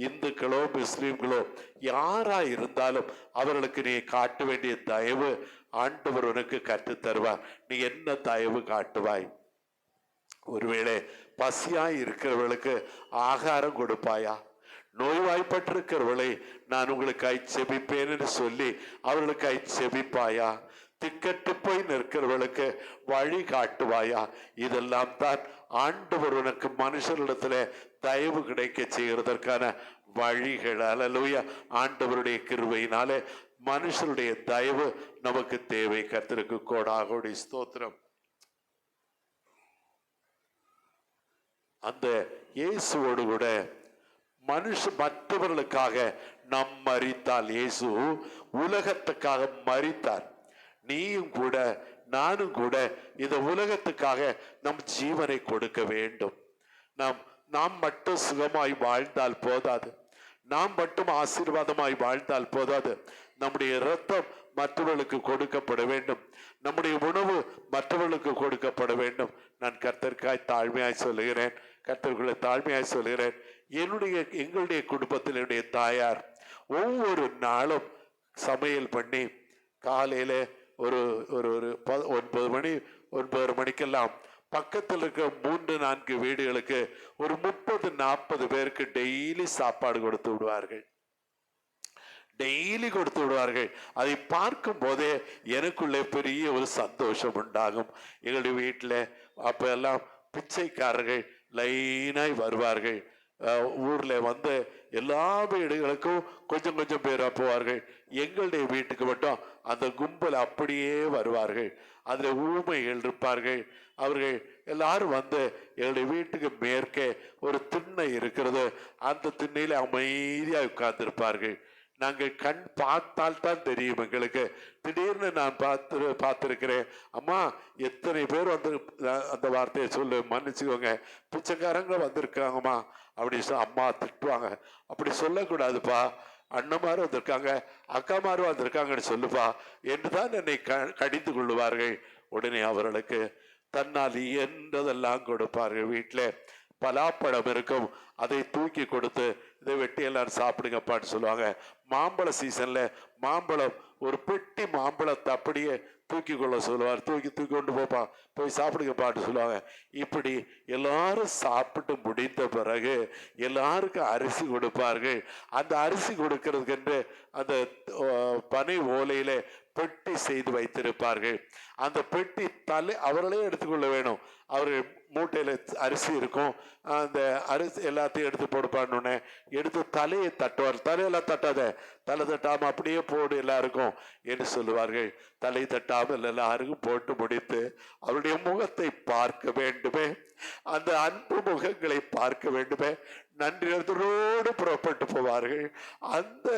Speaker 1: இந்துக்களோ முஸ்லீம்களோ யாரா இருந்தாலும் அவர்களுக்கு நீ காட்ட வேண்டிய தயவு ஆண்டவர் உனக்கு கற்றுத் தருவார். நீ என்ன தயவு காட்டுவாய்? ஒருவேளை பசியாய் இருக்கிறவர்களுக்கு ஆகாரம் கொடுப்பாயா? நோய்வாய்ப்பட்டிருக்கிறவர்களை நான் உங்களுக்காய் செபிப்பேன் என்று சொல்லி அவர்களுக்காய் செபிப்பாயா? திக்கட்டு போய் நிற்கிறவர்களுக்கு வழி காட்டுவாயா? இதெல்லாம் தான் ஆண்டவர் உனக்கு மனுஷர்களிடத்துல தயவு கிடைக்க செய்கிறதற்கான வழிகள். அல்லேலூயா. ஆண்டவருடைய கிருபையினாலே மனுஷருடைய தயவு நமக்கு தேவை. கர்த்தருக்கு கோடாகோடி ஸ்தோத்திரம். அந்த இயேசுவோடு கூட மற்றவர்களுக்காக நாம் மரித்தால், இயேசு உலகத்துக்காக மரித்தார். நீயும் கூட நானும் கூட இந்த உலகத்துக்காக நம் ஜீவனை கொடுக்க வேண்டும். நாம் மட்டும் சுகமாய் வாழ்ந்தால் போதாது, நாம் மட்டும் ஆசீர்வாதமாய் வாழ்ந்தால் போதாது. நம்முடைய இரத்தம் மற்றவர்களுக்கு கொடுக்கப்பட வேண்டும். நம்முடைய உணவு மற்றவர்களுக்கு கொடுக்கப்பட வேண்டும். நான் கர்த்தருக்காய் தாழ்மையாய் சொல்லுகிறேன், கர்த்தருக்குள்ள தாழ்மையாய் சொல்லுகிறேன். எங்களுடைய குடும்பத்தில் என்னுடைய தாயார் ஒவ்வொரு நாளும் சமையல் பண்ணி காலையில ஒரு 9 மணி 9:30 மணிக்கெல்லாம் பக்கத்தில் இருக்க 3-4 வீடுகளுக்கு ஒரு 30-40 பேருக்கு டெய்லி சாப்பாடு கொடுத்து விடுவார்கள். டெய்லி கொடுத்து விடுவார்கள். அதை பார்க்கும் போதே எனக்குள்ளே பெரிய ஒரு சந்தோஷம் உண்டாகும். எங்களுடைய வீட்டில் அப்ப எல்லாம் பிச்சைக்காரர்கள் லைனாய் வருவார்கள். ஊர்ல வந்து எல்லா வீடுகளுக்கும் கொஞ்சம் கொஞ்சம் பேரா போவார்கள். எங்களுடைய வீட்டுக்கு மட்டும் அந்த கும்பல் அப்படியே வருவார்கள். அதுல ஊமைகள் இருப்பார்கள். அவர்கள் எல்லாரும் வந்து எங்களுடைய வீட்டுக்கு மேற்கே ஒரு திண்ணை இருக்கிறது. அந்த திண்ணையில அமைதியா உட்கார்ந்து இருப்பார்கள். நாங்கள் கண் பார்த்தால் தான் தெரியும் எங்களுக்கு. திடீர்னு நான் பார்த்திருக்கிறேன், அம்மா எத்தனை பேர் வந்து, அந்த வார்த்தையை சொல்லு, மன்னிச்சுக்கோங்க, பிச்சைக்காரங்க வந்திருக்காங்கம்மா அப்படி அம்மா திட்டுவாங்க. அப்படி சொல்லக்கூடாதுப்பா, அண்ணன்மாரும் வந்திருக்காங்க, அக்காமாரும் வந்திருக்காங்கன்னு சொல்லுப்பா என்று தான் என்னை கடிந்து கொள்ளுவார்கள். உடனே அவர்களுக்கு தன்னால் இயன்றதெல்லாம் கொடுப்பார்கள். வீட்டில் பலாப்பழம் இருக்கும், அதை தூக்கி கொடுத்து இதை வெட்டி எல்லாரும் சாப்பிடுங்கப்பான்னு சொல்லுவாங்க. மாம்பழ சீசன்ல மாம்பழம், ஒரு பெட்டி மாம்பழத்தை அப்படியே தூக்கி கொள்ள சொல்லுவார். தூக்கி கொண்டு போப்பா, போய் சாப்பிடுங்கப்பான்னு சொல்லுவாங்க. இப்படி எல்லாரும் சாப்பிட்டு முடிந்த பிறகு எல்லாருக்கும் அரிசி கொடுப்பார்கள். அந்த அரிசி கொடுக்கறதுக்கு அந்த பனை ஓலையில பெட்டி செய்து வைத்திருப்பார்கள். அந்த பெட்டி அவர்களே எடுத்துக்கொள்ள வேணும். அவர்கள் மூட்டையில அரிசி இருக்கும், அந்த அரிசி எல்லாத்தையும் எடுத்து போடுப்பான்னு எடுத்து தலையை தட்டுவார். தலையெல்லாம் தட்டாத, தலை தட்டாம அப்படியே போடு எல்லாருக்கும் என்று சொல்லுவார்கள். தலை தட்டாமல் எல்லாருக்கும் போட்டு முடித்து அவருடைய முகத்தை பார்க்க வேண்டுமே, அந்த அன்பு முகங்களை பார்க்க வேண்டுமே, நன்றியோடு புறப்பட்டு போவார்கள். அந்த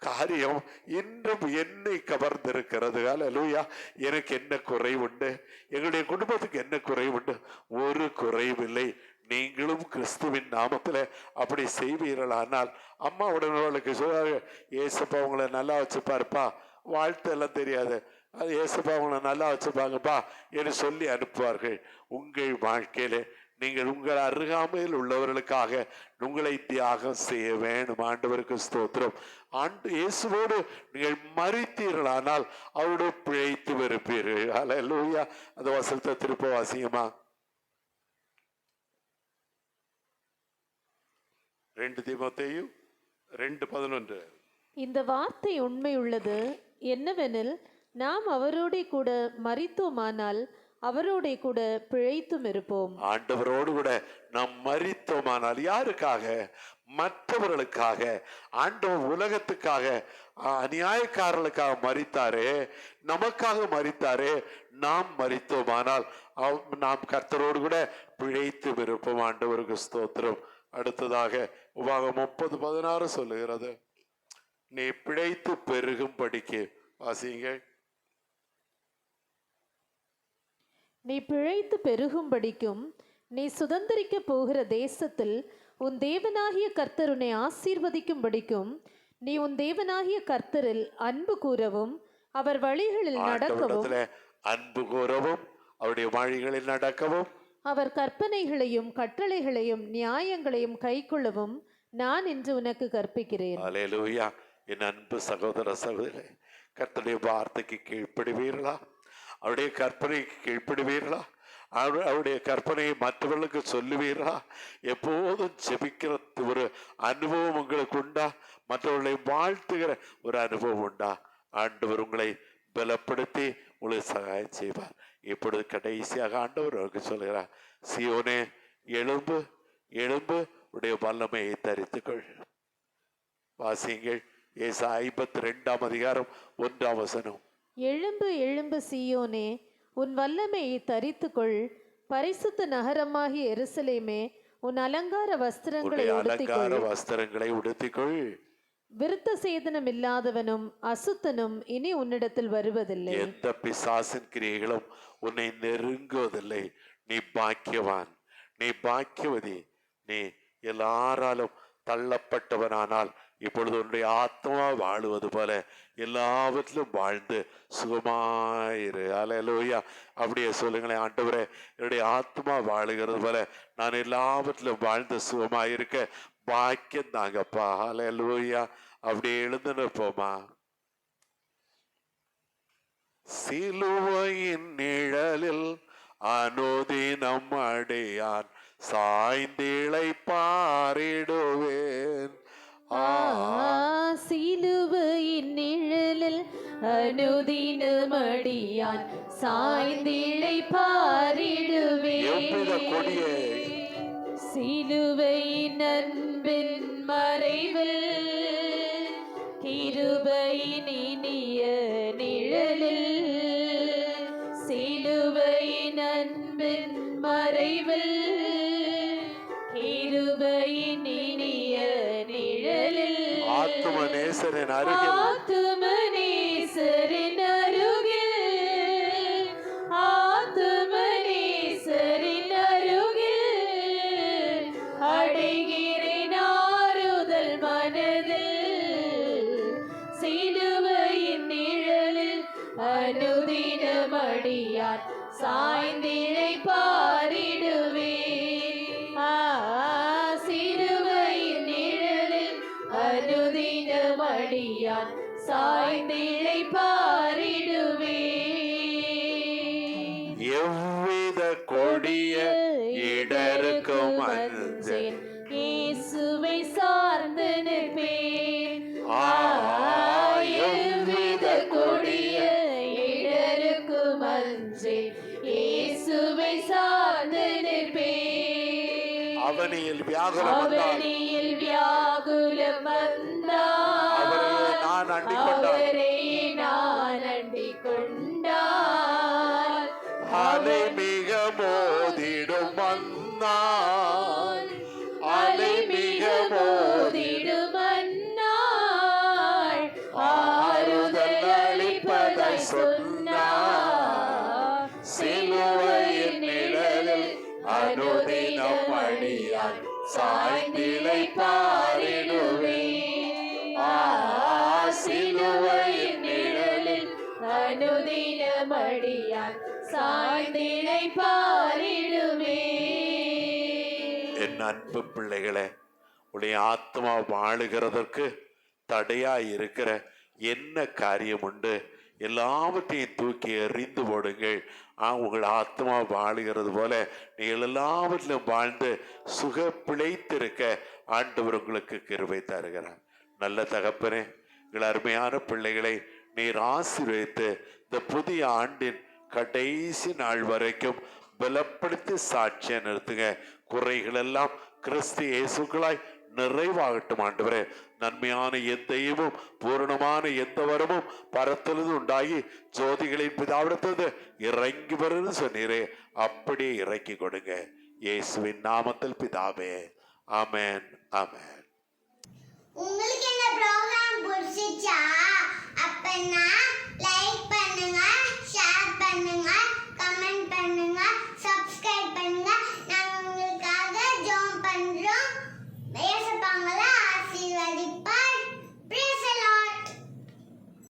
Speaker 1: காரியம் இன்றும் என்னை கவர்ந்திருக்கிறது. அல்லேலூயா. எனக்கு என்ன குறை உண்டு, எங்களுடைய குடும்பத்துக்கு என்ன குறை உண்டு? ஒரு குறைவில்லை. நீங்களும் கிறிஸ்துவின் நாமத்துல அப்படி செய்வீர்களானால், அம்மா உடனே சொல்லுவாங்க, ஏசப்பா உங்களை நல்லா வச்சுப்பாருப்பா, வாழ்த்து எல்லாம் தெரியாது, அது ஏசப்பா உங்களை நல்லா வச்சுப்பாங்கப்பா என்று சொல்லி அனுப்புவார்கள். உங்கள் வாழ்க்கையில நீங்கள் உங்கள் அருகாமையில் உள்ளவர்களுக்காக உங்களை தியாகம் செய்ய வேண்டும். ஆண்டவருக்கு ஸ்தோத்திரம். இயேசுவோடு நீங்கள் மரித்தீர்களானால் அவரோடு பிழைத்து வருப்பீர்கள். அல்லேலூயா. அந்த வசனத்தை திருப்ப வாசியமா. 2 தீமோத்தேயு 2:11.
Speaker 3: இந்த வார்த்தை உண்மை உள்ளது என்னவெனில், நாம் அவரோடே கூட மரித்தோமானால் அவரோட கூட பிழைத்தும் இருப்போம்.
Speaker 1: ஆண்டவரோடு கூட நாம் மரித்தோமானால், யாருக்காக? மற்றவர்களுக்காக. ஆண்டவர் உலகத்துக்காக, அநியாயக்காரர்களுக்காக மரித்தாரே, நமக்காக மரித்தாரே. நாம் மரித்தோமானால் நாம் கர்த்தரோடு கூட பிழைத்து இருப்போம். ஆண்டவருக்கு ஸ்தோத்திரம். அடுத்ததாக உபாகம் 30:16 சொல்லுகிறது, நீ பிழைத்து பெருகும் படிக்கு. வாசியுங்கள்.
Speaker 3: நீ பிழைத்து பெருகும்படிக்கும் நீ சுதந்தரிக்க போகிற தேசத்தில் உன் தேவனாகிய கர்த்தர் உன்னை ஆசீர்வதிக்கும்படிக்கும் நீ உன் தேவனாகிய கர்த்தரில் அன்பு கூறவும் அவர் வழிகளில் நடக்கவும்,
Speaker 1: அன்பு கூறவும் அவருடைய வழிகளில் நடக்கவும்,
Speaker 3: அவர் கற்பனைகளையும் கட்டளைகளையும் நியாயங்களையும் கைக்கொள்ளவும் நான் இன்று உனக்கு கற்பிக்கிறேன்.
Speaker 1: அல்லேலூயா. என் அன்பு சகோதர சகோதரி, கர்த்தருடைய வார்த்தைக்கு கீழ்ப்படுவீர்களா? அவருடைய கற்பனைக்கு கீழ்ப்படுவீர்களா? அவருடைய கற்பனையை மற்றவர்களுக்கு சொல்லுவீர்களா? எப்போதும் ஜெபிக்கிற ஒரு அனுபவம் உங்களுக்கு உண்டா? மற்றவர்களை வாழ்த்துகிற ஒரு அனுபவம் உண்டா? ஆண்டவர் உங்களை பலப்படுத்தி உங்களுக்கு சகாயம் செய்வார். இப்பொழுது கடைசியாக ஆண்டவர் அவருக்கு சொல்கிறார், சீயோனே எழும்பு, எழும்பு, உடைய வல்லமையை தரித்துக்கொள். வாசியுங்கள். ஏசாயா 52:1.
Speaker 3: எழும்பு எழும்பு சீயோனே, உன் வல்லமையை தரித்துக்கொள். பரிசுத்த நகரமாகிய எருசலேமே, உன் அலங்கார வஸ்திரங்களை
Speaker 1: உடுத்திக்கொள்.
Speaker 3: விருத்த சேதனம் இல்லாதவனும் அசுத்தனும் இனி உன்னிடத்தில் வருவதில்லை.
Speaker 1: எந்த பிசாசின் கிரியைகளும் உன்னை நெருங்குவதில்லை. நீ பாக்கியவான், நீ பாக்கியவதி. நீ எல்லாராலும் தள்ளப்பட்டவனானால் இப்பொழுது உன்னுடைய ஆத்மா வாழுவது போல எல்லாவற்றிலும் வாழ்ந்து சுகமாயிரு. அல்லேலூயா. அப்படியே சொல்லுங்களேன், ஆண்டவரே என்னுடைய ஆத்மா வாழுகிறது போல நான் எல்லாவற்றிலும் வாழ்ந்து சுகமாயிருக்க பாக்கியம் தாங்கப்பா. அல்லேலூயா. அப்படியே எழுந்து நிற்போமா. சிலுவையின் நிழலில் அனுதினம் அடையான் சாய்ந்திளை பாரிடுவேன்.
Speaker 3: சிலுவையின் நிழலில் அனுதினம் அடியான் சாய்ந்திளை பாரிடுவேன். சிலுவையின் அன்பின் மறைவில் கிருபையின் இனிய நிழலில், சிலுவையின் அன்பின் மறைவில் கிருபையின் இனிய நிழலில்,
Speaker 1: ஆத்துமநேசரின் அருகில்,
Speaker 3: ஆத்துமநேசரின் அருகில், ஆத்துமநேசரின் அருகில் அடைகிறேன் ஆறுதல் மனதில். சிலுவையின் நிழலில் அனுதினம் அடியான் சாய்ந்திழை பாரிடுவேன். சிலுவையின் நிழலில் அனுதினம் அடியான் சாய்ந்திழை பாரிடுவேன்.
Speaker 1: எவ்வித கொடிய இடருக்கும் அஞ்சேன்,
Speaker 3: இயேசுவை சார்ந்து நிற்பேன். எவ்வித கொடிய
Speaker 2: அஞ்சேன், இயேசுவை சார்ந்து நிற்பேன்.
Speaker 1: அவனியில் வியாகுலம் வந்தால்
Speaker 2: அவனியில் வியாகுலம் வந்தால்
Speaker 1: அவரையே நான் அண்டிக் கொண்டால்
Speaker 2: அவரை நான் அண்டிக் கொண்டால்
Speaker 1: அலை மிக மோதிடும் வந்தான் அலை மிக
Speaker 2: மோதிடும் அந்நாள் ஆறுதல் அளிப்பதாய் சொன்னார். சிலுவையின் நிழலில் அனுதினம் அடியான் சாய்ந்திலை பாரிடுவேன். சிலுவையின் நிழலில் அனுதினம் அடியான் சாய்ந்திலை பாரிடுவேன்.
Speaker 1: என் அன்பு பிள்ளைகளே, உடைய ஆத்மா வாழுகிறதற்கு தடையாய் இருக்கிற என்ன காரியம் உண்டு? எல்லாவற்றையும் தூக்கி எறிந்து போடுங்கள். உங்கள் ஆத்மா வாழுகிறது போல நீங்கள் எல்லாவற்றிலும் வாழ்ந்து சுக பிழைத்திருக்க ஆண்டவர் உங்களுக்கு கிருபை தருகிறார். நல்ல தகப்பனே, எங்கள் அருமையான பிள்ளைகளை நீர் ஆசீர்வதித்து இந்த புதிய ஆண்டின் கடைசி நாள் வரைக்கும் பலப்படுத்தி சாட்சியை நிறுத்துங்க. குறைகள் எல்லாம் கிறிஸ்து இயேசுக்களாய் நிறைவாகட்டும் ஆண்டவரே. நன்மையான எந்த ஈவும் பூரணமான எந்த வரமும் பரத்திலிருந்து உண்டாகி ஜோதிகளின் பிதாவிடத்திலிருந்து இறங்கி வருன்னு சொன்னீரே, அப்படியே இறக்கி கொடுங்க. இயேசுவின் நாமத்தில் பிதாவே, ஆமென், ஆமென்.
Speaker 4: உங்களுக்கு இந்த ப்ரோகிராம் பிடிச்சிச்சா? அப்பனா லைக் பண்ணுங்க, ஷேர் பண்ணுங்க, கமெண்ட் பண்ணுங்க, சப்ஸ்கிரைப் பண்ணுங்க. நாங்க உங்களுக்காக ஜெபம் பண்றோம். ஏசப்பாங்களா?